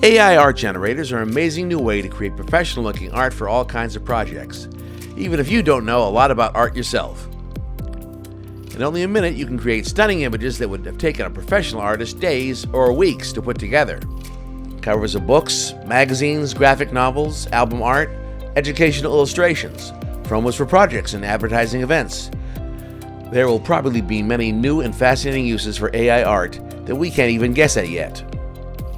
AI art generators are an amazing new way to create professional-looking art for all kinds of projects, even if you don't know a lot about art yourself. In only a minute, you can create stunning images that would have taken a professional artist days or weeks to put together. Covers of books, magazines, graphic novels, album art, educational illustrations, promos for projects and advertising events. There will probably be many new and fascinating uses for AI art that we can't even guess at yet.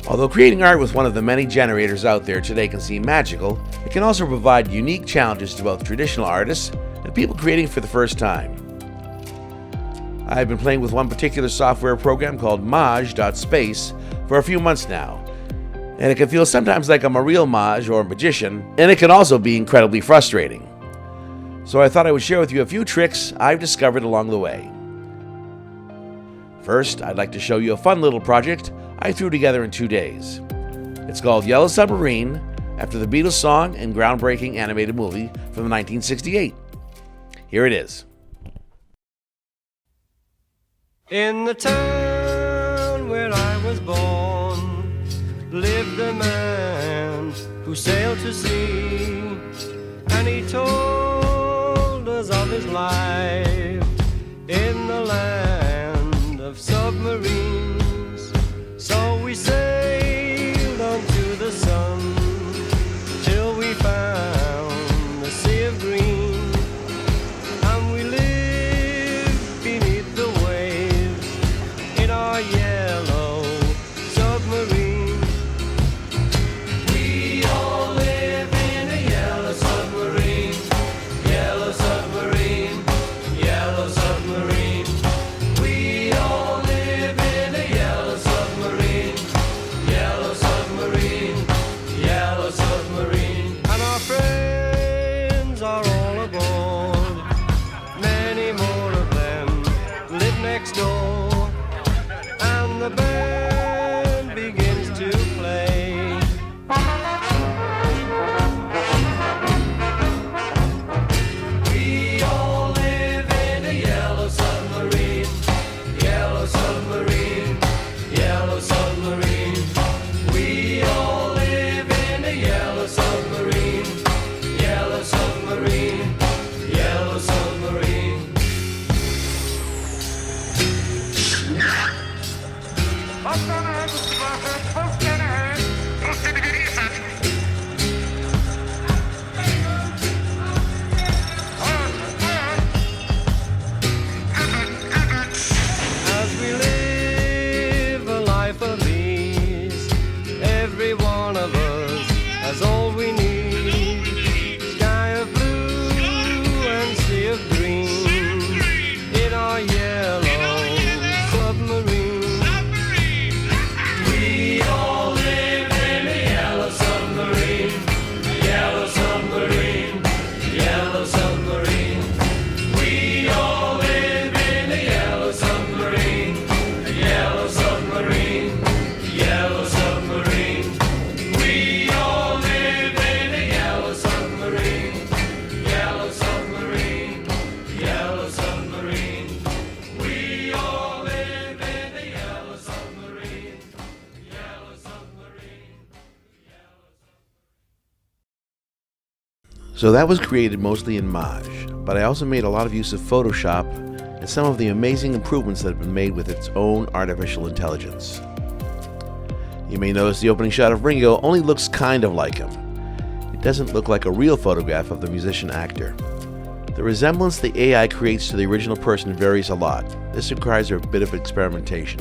Although creating art with one of the many generators out there today can seem magical, it can also provide unique challenges to both traditional artists and people creating for the first time. I've been playing with one particular software program called Maj.space for a few months now, and it can feel sometimes like I'm a real Maj or a magician, and it can also be incredibly frustrating. So I thought I would share with you a few tricks I've discovered along the way. First, I'd like to show you a fun little project I threw together in 2 days. It's called Yellow Submarine, after the Beatles song and groundbreaking animated movie from 1968. Here it is. In the town where I was born lived a man who sailed to sea, and he told us of his life in the land of submarines. So we sailed onto the sun till we found the sea of green, and we lived beneath the waves in our yellow submarine. We all live in a yellow submarine, yellow submarine, yellow submarine. We all live in a yellow submarine, yellow submarine, yellow submarine. And our friends are all aboard, many more of them live next door, and the band begins to play. We all live in a yellow submarine, yellow submarine, yellow submarine. We all live in a yellow submarine, yellow submarine, yellow submarine. As we live a life of ease, every one of us has all we need. Sky of blue and sea of green in our yellow submarine. We all live in a yellow submarine, yellow submarine, yellow submarine. We all live in a yellow submarine, yellow submarine, yellow submarine. We all live in a yellow submarine, yellow submarine, yellow submarine. We all live in a yellow submarine, yellow submarine. So that was created mostly in Maj, but I also made a lot of use of Photoshop and some of the amazing improvements that have been made with its own artificial intelligence. You may notice the opening shot of Ringo only looks kind of like him. It doesn't look like a real photograph of the musician-actor. The resemblance the AI creates to the original person varies a lot. This requires a bit of experimentation.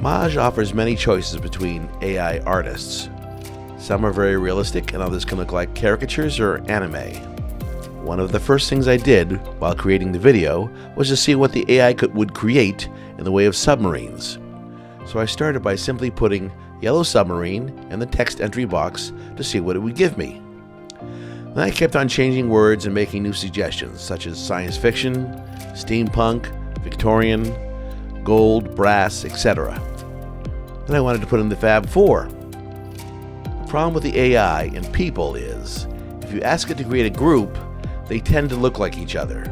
Maj offers many choices between AI artists. Some are very realistic and others can look like caricatures or anime. One of the first things I did while creating the video was to see what the AI would create in the way of submarines. So I started by simply putting Yellow Submarine in the text entry box to see what it would give me. Then I kept on changing words and making new suggestions such as science fiction, steampunk, Victorian, gold, brass, etc. Then I wanted to put in the Fab Four. The problem with the AI and people is, if you ask it to create a group, they tend to look like each other.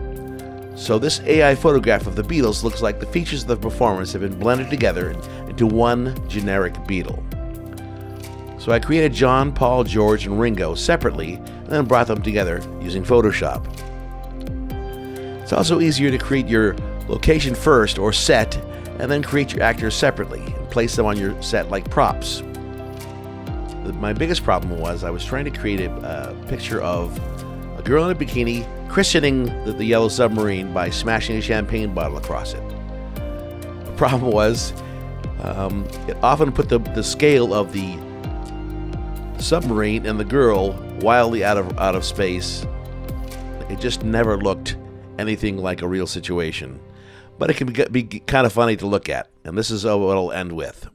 So this AI photograph of the Beatles looks like the features of the performance have been blended together into one generic Beatle. So I created John, Paul, George, and Ringo separately and then brought them together using Photoshop. It's also easier to create your location first or set and then create your actors separately and place them on your set like props. My biggest problem was I was trying to create a picture of a girl in a bikini christening the yellow submarine by smashing a champagne bottle across it. The problem was it often put the scale of the submarine and the girl wildly out of space. It just never looked anything like a real situation. But it can be kind of funny to look at, and this is what I'll end with.